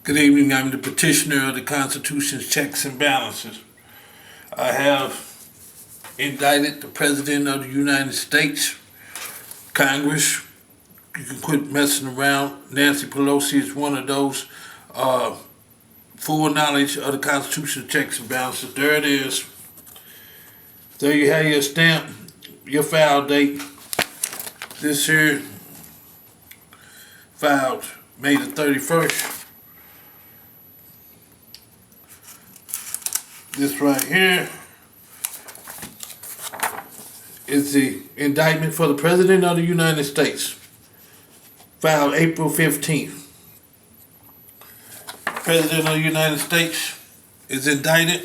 Good evening. I'm the petitioner of the Constitution's checks and balances. I have indicted the President of the United States. Congress, you can quit messing around. Nancy Pelosi is one of those. Full knowledge of the Constitution's checks and balances. There it is. There you have your stamp, your file date. This here filed May the 31st. This right here is the indictment for the President of the United States, filed April 15th. President of the United States is indicted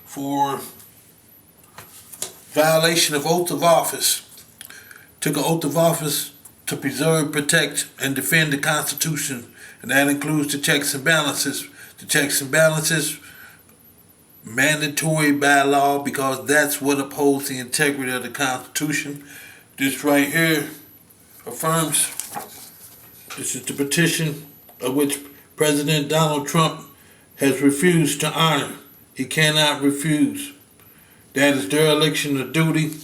for violation of oath of office. Took an oath of office to preserve, protect, and defend the Constitution, and that includes the checks and balances. The checks and balances mandatory by law because that's what upholds the integrity of the Constitution. This right here affirms. This is the petition of which President Donald Trump has refused to honor. He cannot refuse. That is dereliction of duty,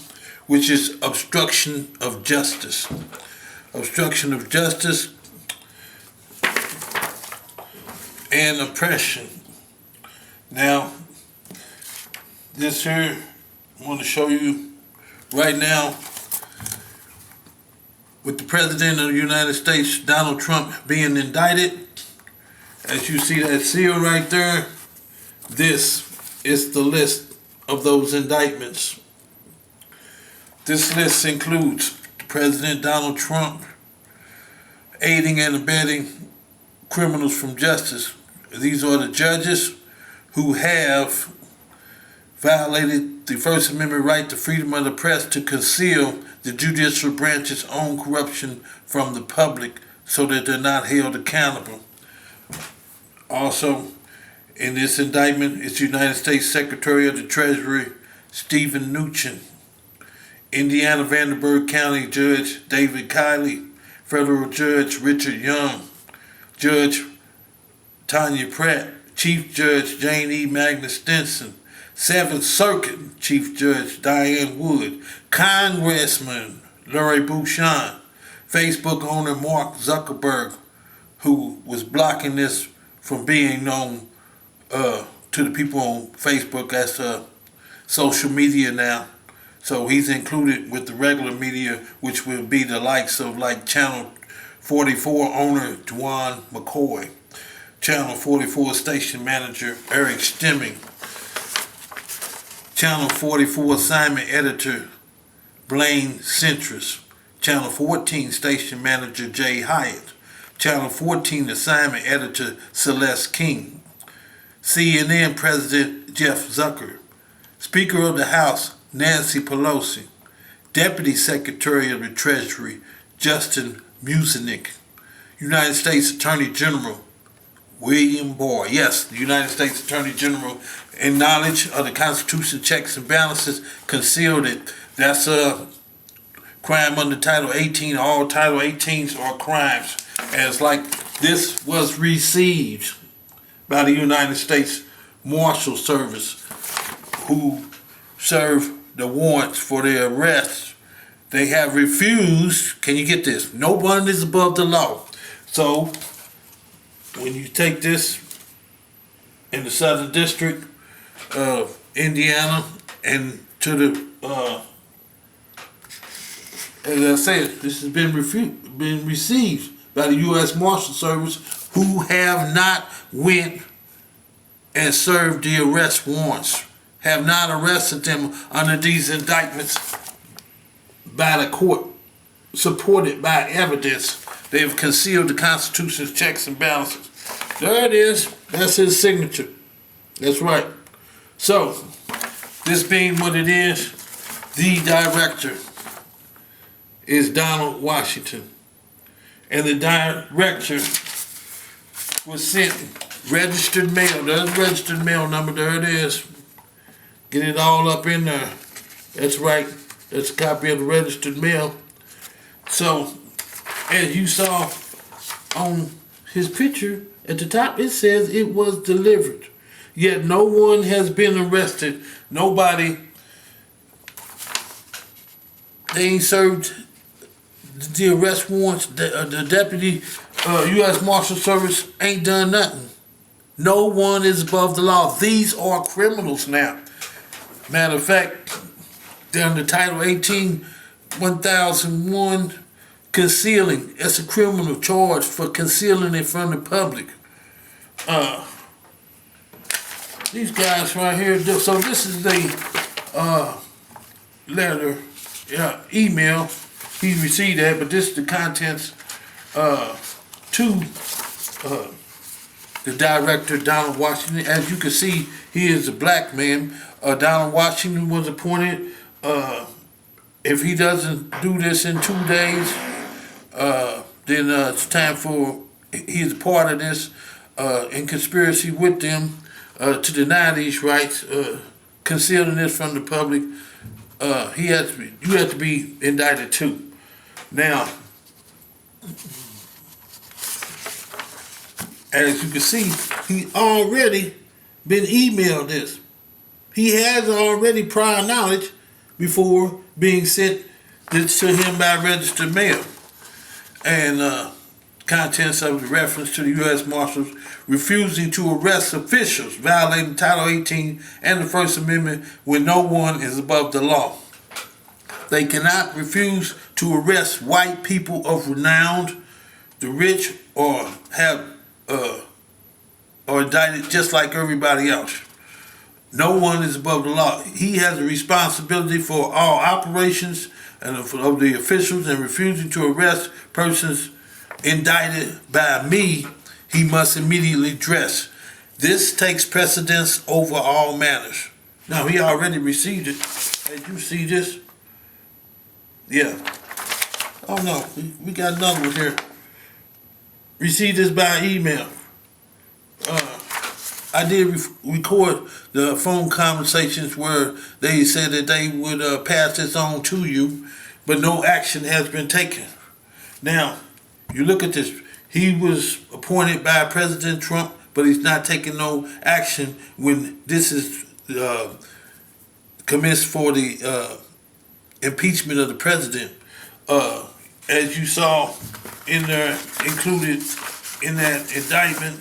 which is obstruction of justice. Obstruction of justice and oppression. Now, this here, I want to show you right now with the President of the United States, Donald Trump, being indicted. As you see that seal right there, this is the list of those indictments. This list includes President Donald Trump aiding and abetting criminals from justice. These are the judges who have violated the First Amendment right to freedom of the press to conceal the judicial branch's own corruption from the public so that they're not held accountable. Also, in this indictment is United States Secretary of the Treasury Stephen Mnuchin, Indiana Vanderburgh County Judge David Kiely, Federal Judge Richard Young, Judge Tanya Pratt, Chief Judge Jane E. Magnus Stinson, Seventh Circuit Chief Judge Diane Wood, Congressman Larry Bucshon, Facebook owner Mark Zuckerberg, who was blocking this from being known to the people on Facebook as social media now. So he's included with the regular media, which will be the likes of like Channel 44 owner Dwan McCoy, Channel 44 station manager Eric Stimming, Channel 44 assignment editor Blaine Centris, Channel 14 station manager Jay Hyatt, Channel 14 assignment editor Celeste King, CNN President Jeff Zucker, Speaker of the House Nancy Pelosi, Deputy Secretary of the Treasury Justin Mucinick, United States Attorney General William Barr. Yes, the United States Attorney General, in knowledge of the Constitution checks and balances, concealed it. That's a crime under Title 18. All Title 18s are crimes. And it's like this was received by the United States Marshal Service, who served the warrants for their arrest. They have refused, can you get this? No one is above the law. So, when you take this in the Southern District of Indiana and to the, as I said, this has been received by the U.S. Marshal Service, who have not went and served the arrest warrants, have not arrested them under these indictments by the court, supported by evidence. They have concealed the Constitution's checks and balances. There it is. That's his signature. That's right. So, this being what it is, the director is Donald Washington. And the director was sent registered mail. There's registered mail number. There it is. Get it all up in there. That's right. That's a copy of the registered mail. So, as you saw on his picture at the top, it says it was delivered. Yet no one has been arrested. Nobody, they ain't served the arrest warrants. The deputy U.S. Marshal Service ain't done nothing. No one is above the law. These are criminals now. Matter of fact, they're under Title 18, 1001, concealing. It's a criminal charge for concealing it from the public. These guys right here, so this is the letter, email. He received that, but this is the contents to the Director Donald Washington. As you can see, he is a black man. Donald Washington was appointed. If he doesn't do this in 2 days, then it's time for, he's a part of this in conspiracy with them to deny these rights, concealing this from the public. You have to be indicted too. Now, as you can see, he already been emailed this. He has already prior knowledge before being sent this to him by registered mail. And contents of the reference to the U.S. Marshals refusing to arrest officials violating Title 18 and the First Amendment when no one is above the law. They cannot refuse to arrest white people of renown, the rich, or have or indicted just like everybody else. No one is above the law. He has a responsibility for all operations and of the officials, and refusing to arrest persons indicted by me, he must immediately dress. This takes precedence over all matters. Now, he already received it. As you see this? Yeah. Oh no, we got another one here. Received this by email. I did record the phone conversations where they said that they would pass this on to you, but no action has been taken. Now, you look at this. He was appointed by President Trump, but he's not taking no action when this is commenced for the impeachment of the president. As you saw in there, included in that indictment,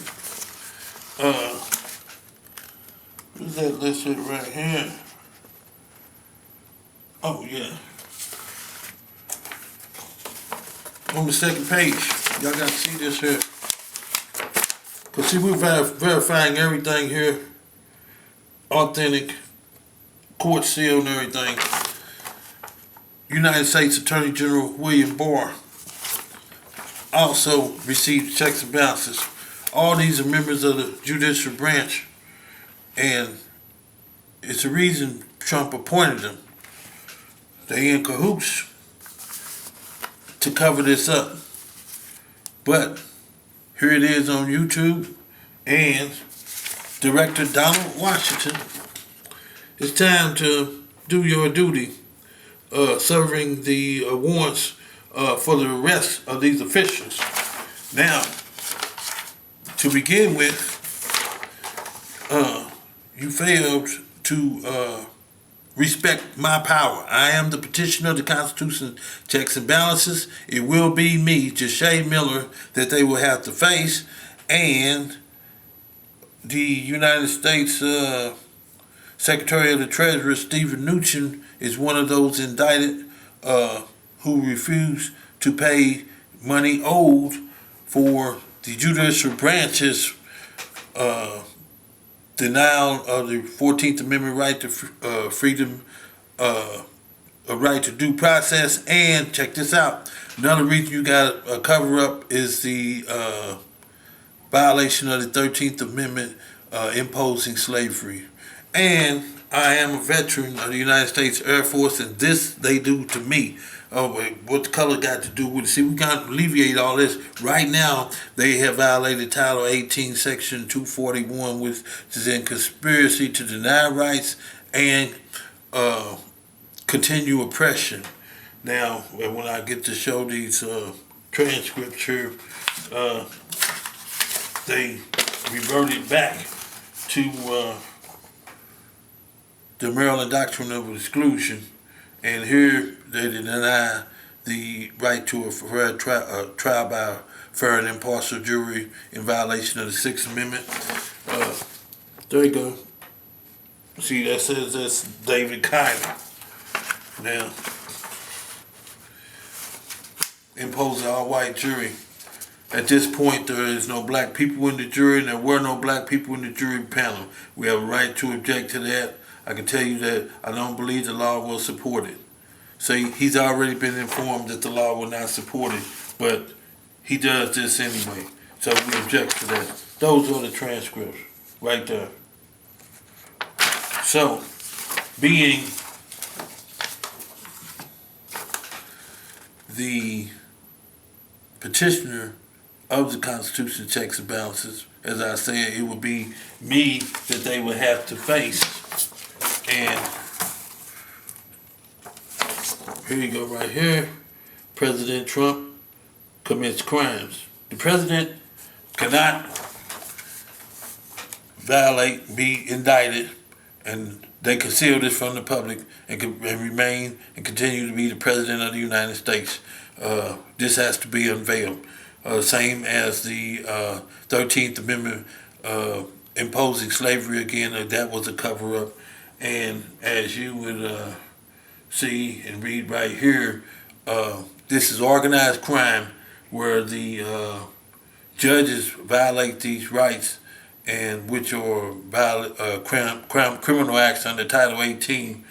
what's that listed right here? Oh yeah. On the second page, y'all got to see this here. Cause see, we're verifying everything here, authentic, court seal and everything. United States Attorney General William Barr also received checks and balances. All these are members of the Judicial Branch, and it's the reason Trump appointed them. They in cahoots to cover this up. But here it is on YouTube, and Director Donald Washington, it's time to do your duty, serving the warrants for the arrest of these officials. Now, to begin with, you failed to respect my power. I am the petitioner of the Constitution, checks and balances. It will be me, Ja'Shea Miller, that they will have to face, and the United States Secretary of the Treasury, Stephen Mnuchin, is one of those indicted who refused to pay money owed for the Judicial Branch's denial of the 14th Amendment right to freedom, a right to due process, and check this out. Another reason you got a cover-up is the violation of the 13th Amendment imposing slavery. And I am a veteran of the United States Air Force, and this they do to me. What the color got to do with it? See, we got to alleviate all this. Right now, they have violated Title 18, Section 241, which is in conspiracy to deny rights and continue oppression. Now, when I get to show these transcripts here, they reverted back to the Maryland doctrine of exclusion, and here they deny the right to a fair trial by fair and impartial jury in violation of the Sixth Amendment. There you go. See, that says that's David Kiely. Now, impose an all-white jury. At this point, there is no black people in the jury, and there were no black people in the jury panel. We have a right to object to that. I can tell you that I don't believe the law will support it. See, he's already been informed that the law will not support it, but he does this anyway. So we object to that. Those are the transcripts right there. So, being the petitioner of the Constitution checks and balances, as I said, it would be me that they would have to face. And here you go right here. President Trump commits crimes. The president cannot violate, be indicted, and they conceal this from the public and remain and continue to be the president of the United States. This has to be unveiled. Same as the 13th Amendment imposing slavery again, that was a cover-up. And as you would see and read right here, this is organized crime where the judges violate these rights, and which are criminal acts under Title 18,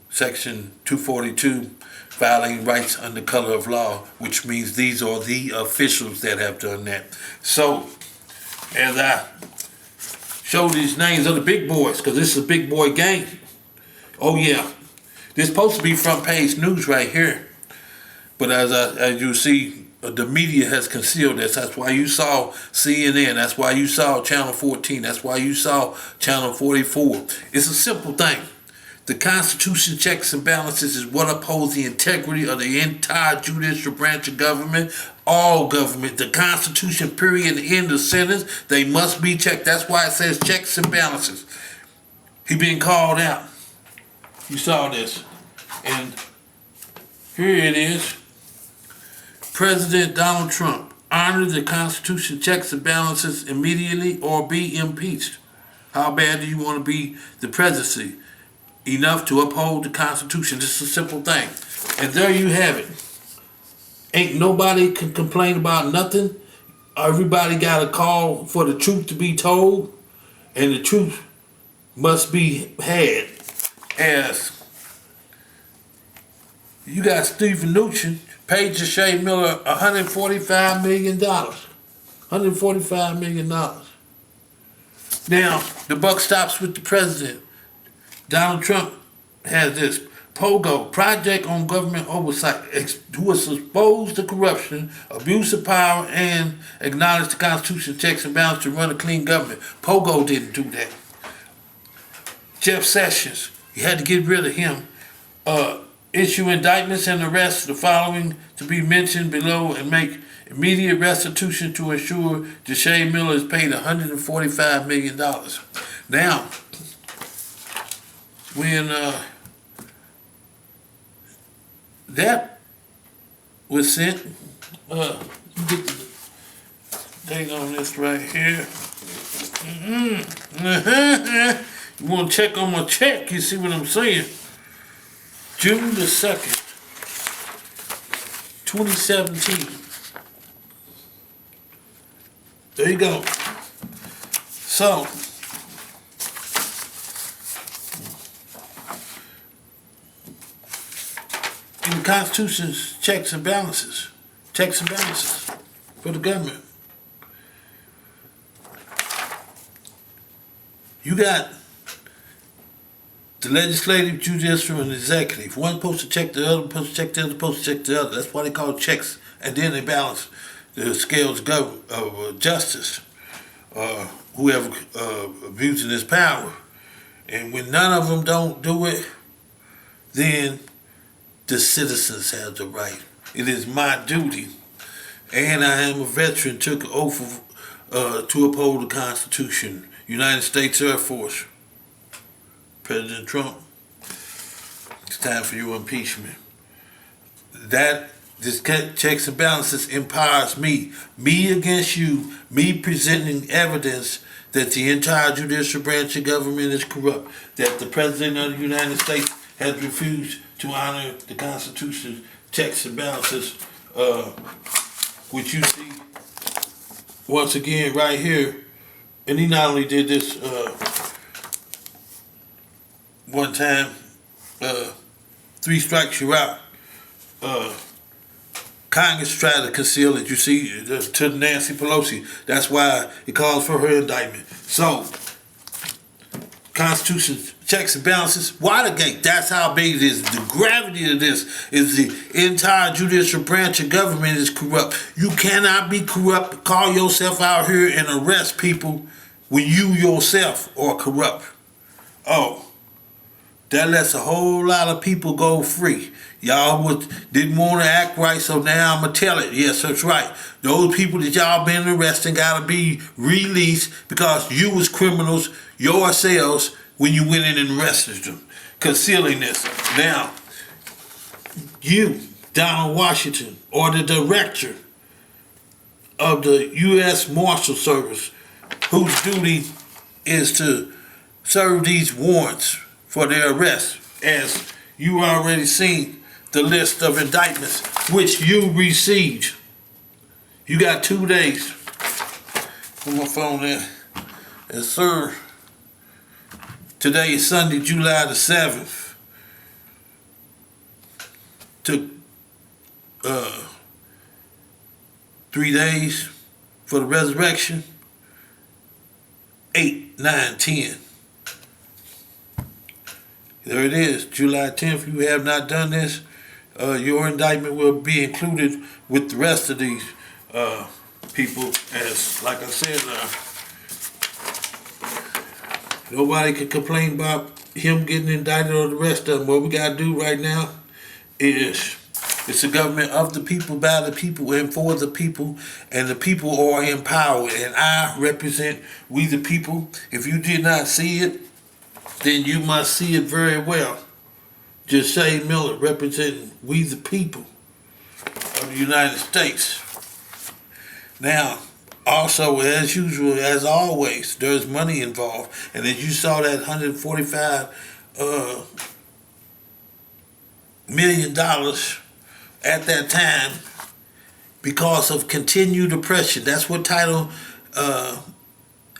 Section 242, violating rights under color of law, which means these are the officials that have done that. So, as I show these names of the big boys, because this is a big boy game. Oh yeah, this is supposed to be front page news right here. But as you see, the media has concealed this. That's why you saw CNN. That's why you saw Channel 14. That's why you saw Channel 44. It's a simple thing. The Constitution checks and balances is what upholds the integrity of the entire judicial branch of government, all government. The Constitution, period, end of sentence, they must be checked. That's why it says checks and balances. He being called out. You saw this. And here it is. President Donald Trump honor the Constitution checks and balances immediately or be impeached. How bad do you want to be the presidency? Enough to uphold the Constitution. This is a simple thing. And there you have it. Ain't nobody can complain about nothing. Everybody got a call for the truth to be told, and the truth must be had. As you got Stephen Mnuchin paid Ja'Shea Miller $145 million. $145 million. Now, the buck stops with the president. Donald Trump has this POGO, Project on Government Oversight, who was exposed to corruption, abuse of power, and acknowledge the Constitution checks and balances to run a clean government. POGO didn't do that. Jeff Sessions, you had to get rid of him. Issue indictments and arrests the following to be mentioned below and make immediate restitution to ensure Ja'Shea Miller is paid $145 million. Now, when that was sent, you get the thing on this right here. You want to check on my check, you see what I'm saying? June the 2nd, 2017. There you go. So, in the Constitution's checks and balances for the government, you got the legislative, judicial, and executive. One supposed to check the other, supposed to check the other, supposed to check the other. That's why they call checks. And then they balance the scales of justice, whoever abusing his power. And when none of them don't do it, then the citizens have the right. It is my duty, and I am a veteran, took an oath to uphold the Constitution. United States Air Force. President Trump, it's time for your impeachment. This checks and balances empowers me against you, me presenting evidence that the entire judicial branch of government is corrupt, that the President of the United States has refused to honor the Constitution's checks and balances, which you see once again right here. And he not only did this one time, 3 strikes you're out. Congress tried to conceal it, you see, to Nancy Pelosi. That's why it calls for her indictment. So, Constitution checks and balances, Watergate, that's how big it is. The gravity of this is the entire judicial branch of government is corrupt. You cannot be corrupt, call yourself out here and arrest people when you yourself are corrupt. Oh, that lets a whole lot of people go free. Y'all didn't want to act right, so now I'm going to tell it. Yes, that's right. Those people that y'all been arresting got to be released because you was criminals yourselves when you went in and arrested them, concealing this. Now, you, Donald Washington, or the director of the U.S. Marshal Service, whose duty is to serve these warrants for their arrest, as you already seen the list of indictments which you received. You got 2 days. Put my phone there. Yes, sir. Today is Sunday, July the 7th. Took 3 days for the resurrection. 8, 9, 10. There it is, July 10th. You have not done this, your indictment will be included with the rest of these people. As, like I said, nobody can complain about him getting indicted or the rest of them. What we got to do right now is it's a government of the people, by the people, and for the people, and the people are in power, and I represent we the people. If you did not see it, then you must see it very well. Just say Miller, representing we the people of the United States. Now, also, as usual, as always, there's money involved. And as you saw that $145 million at that time, because of continued oppression. That's what Title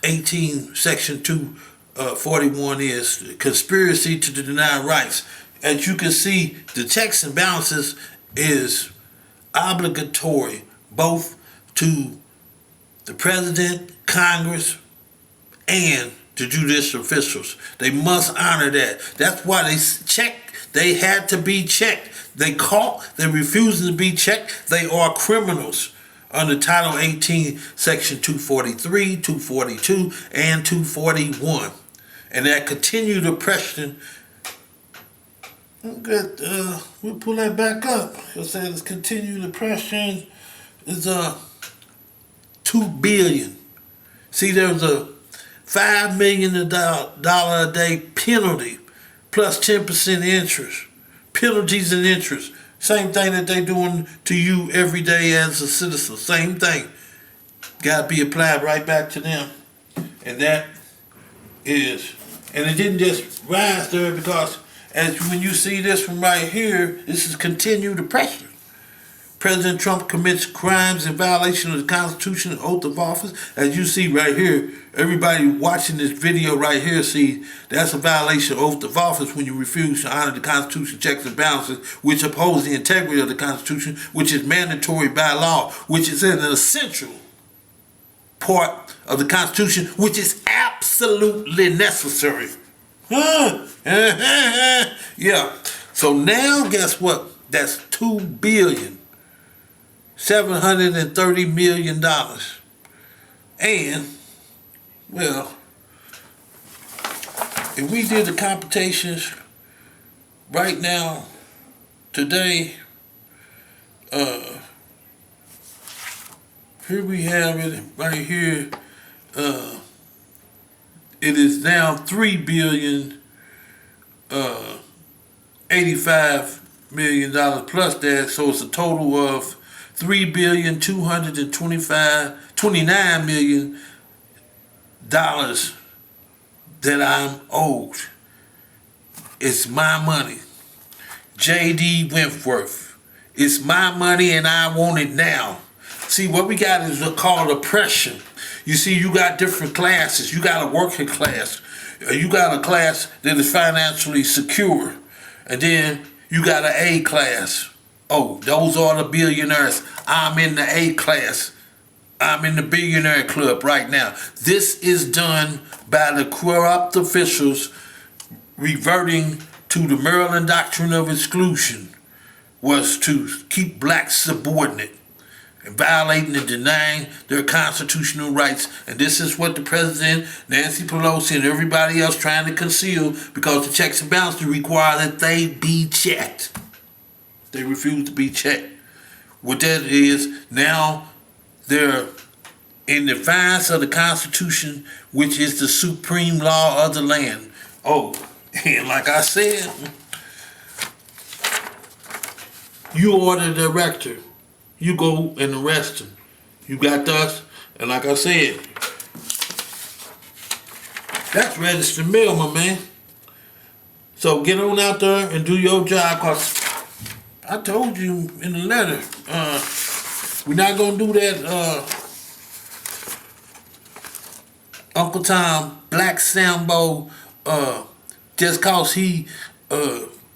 18, Section 241 is, conspiracy to deny rights. As you can see, the checks and balances is obligatory, both to the President, Congress, and the judicial officials. They must honor that. That's why they had to be checked. They refusing to be checked. They are criminals under Title 18, Section 243, 242, and 241. And that continued oppression, we'll pull that back up. It says continued oppression is $2 billion. See, there's a $5 million a day penalty plus 10% interest. Penalties and interest. Same thing that they doing to you every day as a citizen. Same thing. Got to be applied right back to them. And that is, and it didn't just rise there because as when you see this from right here, this is continued oppression. President Trump commits crimes in violation of the Constitution and oath of office. As you see right here, everybody watching this video right here, see, that's a violation of oath of office when you refuse to honor the Constitution, checks and balances, which upholds the integrity of the Constitution, which is mandatory by law, which is an essential part of the Constitution, which is absolutely necessary. Yeah. So now, guess what? That's $2,730 million. And, well, if we did the computations right now, today, here we have it right here. it is now $3,085,000,000 plus that, so it's a total of $3,229,000,000 that I'm owed. It's my money. J.D. Wentworth. It's my money and I want it now. See, what we got is called oppression. You see, you got different classes. You got a working class. You got a class that is financially secure. And then you got an A class. Oh, those are the billionaires. I'm in the A class. I'm in the billionaire club right now. This is done by the corrupt officials reverting to the Maryland doctrine of exclusion, was to keep blacks subordinate and violating and denying their constitutional rights. And this is what the President, Nancy Pelosi, and everybody else trying to conceal, because the checks and balances require that they be checked. They refuse to be checked. What that is, now they're in defiance of the Constitution, which is the supreme law of the land. Oh, and like I said, you are the director. You go and arrest him. You got us, and like I said, that's registered mail, my man. So get on out there and do your job, cause I told you in the letter, we're not gonna do that, Uncle Tom, Black Sambo, just cause he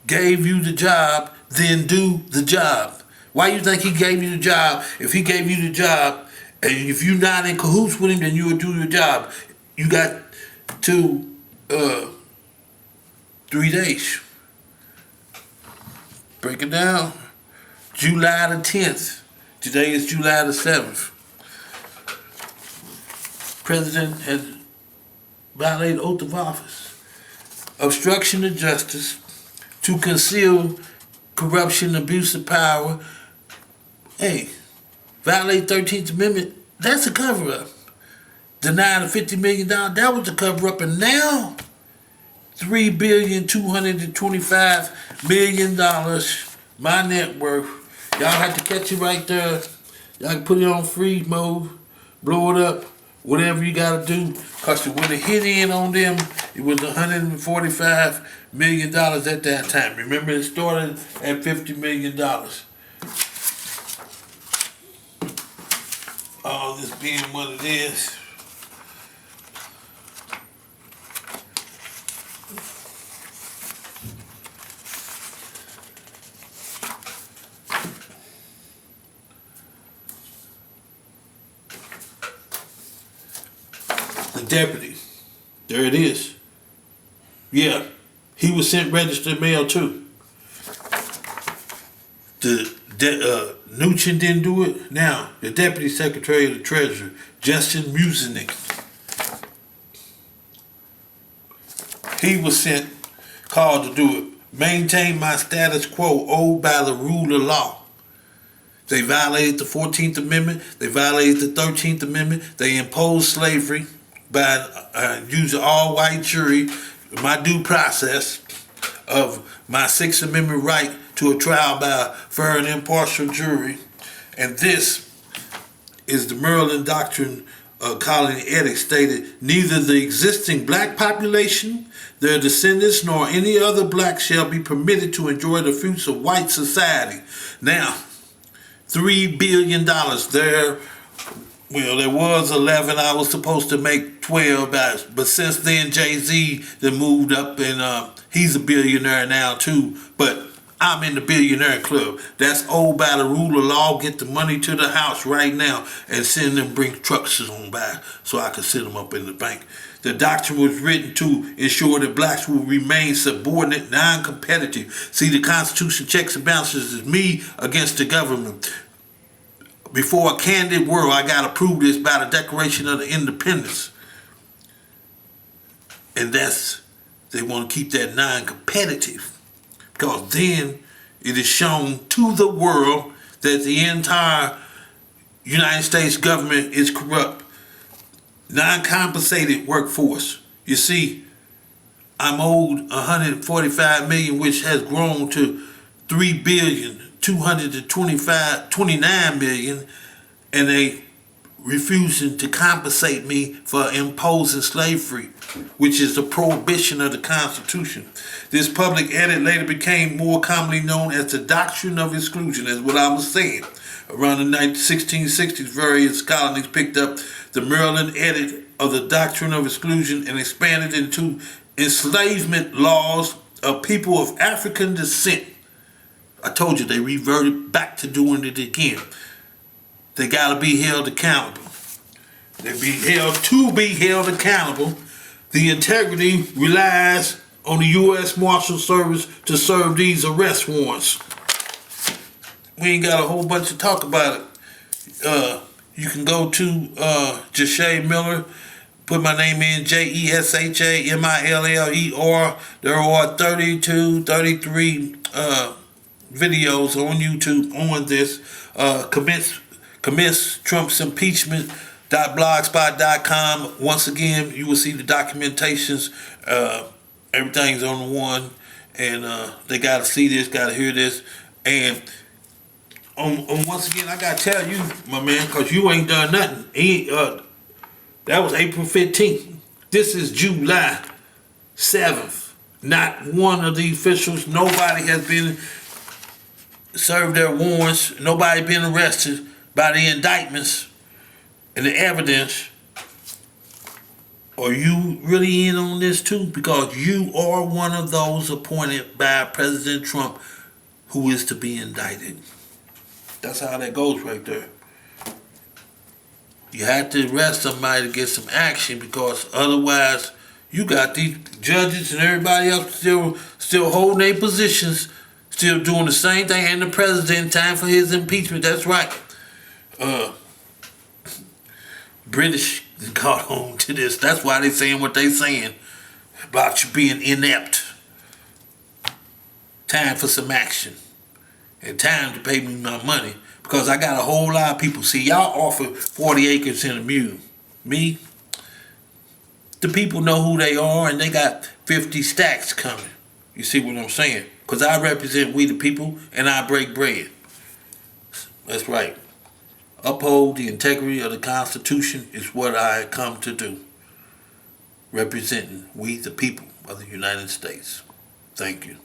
gave you the job, then do the job. Why you think he gave you the job? If he gave you the job, and if you're not in cahoots with him, then you would do your job. You got to 3 days. Break it down. July the 10th. Today is July the 7th. President has violated oath of office. Obstruction of justice, to conceal corruption, abuse of power. Hey, violate 13th Amendment, that's a cover-up. Denied a $50 million, that was a cover-up. And now, $3,225,000,000, my net worth. Y'all have to catch it right there. Y'all can put it on freeze mode, blow it up, whatever you gotta do. Cause when it hit in on them, it was $145 million at that time. Remember, it started at $50 million. All this being what it is. The deputy, there it is. Yeah, he was sent registered mail too. Mnuchin didn't do it. Now, the Deputy Secretary of the Treasury, Justin Muzinich, he was called to do it. Maintain my status quo owed by the rule of law. They violated the 14th Amendment. They violated the 13th Amendment. They imposed slavery by using all-white jury, my due process of my 6th Amendment right to a trial by a fair and impartial jury. And this is the Maryland doctrine of colony ethics, stated, neither the existing black population, their descendants, nor any other black shall be permitted to enjoy the fruits of white society. Now, $3 billion there. Well, there was 11. I was supposed to make 12, but since then, Jay-Z then moved up, and he's a billionaire now too. But I'm in the billionaire club. That's owed by the rule of law. Get the money to the house right now and send them, bring trucks on by so I can sit them up in the bank. The doctrine was written to ensure that blacks will remain subordinate, non-competitive. See, the Constitution checks and balances is me against the government. Before a candid world, I got to prove this by the Declaration of the Independence. And they want to keep that non-competitive. Because then it is shown to the world that the entire United States government is corrupt. non-compensated workforce. You see, I'm owed $145 million, which has grown to $3,229 million, and they refusing to compensate me for imposing slavery, which is the prohibition of the Constitution. This public edit later became more commonly known as the doctrine of exclusion, as what I was saying. Around the 1660s, various colonies picked up the Maryland edit of the doctrine of exclusion and expanded into enslavement laws of people of African descent. I told you they reverted back to doing it again. They gotta be held accountable. They be held accountable. The integrity relies on the U.S. Marshal Service to serve these arrest warrants. We ain't got a whole bunch to talk about it. You can go to Judge Miller, put my name in, JESHAMILLER. There are 33 videos on YouTube on this. Commence Trump's impeachment.blogspot.com. Once again, you will see the documentations. Everything's on the one, and they got to see this, got to hear this. And once again, I got to tell you, my man, because you ain't done nothing. That was April 15th. This is July 7th. Not one of the officials, nobody has been served their warrants. Nobody been arrested by the indictments and the evidence. Are you really in on this too? Because you are one of those appointed by President Trump who is to be indicted. That's how that goes right there. You have to arrest somebody to get some action, because otherwise you got these judges and everybody else still holding their positions, still doing the same thing, and the president time for his impeachment. That's right. British caught on to this. That's why they saying what they saying about you being inept. Time for some action. And time to pay me my money, because I got a whole lot of people. See, y'all offer 40 acres in a mule. Me, the people know who they are, and they got 50 stacks coming. You see what I'm saying? Because I represent we the people, and I break bread. That's right. Uphold the integrity of the Constitution is what I come to do. Representing we the people of the United States. Thank you.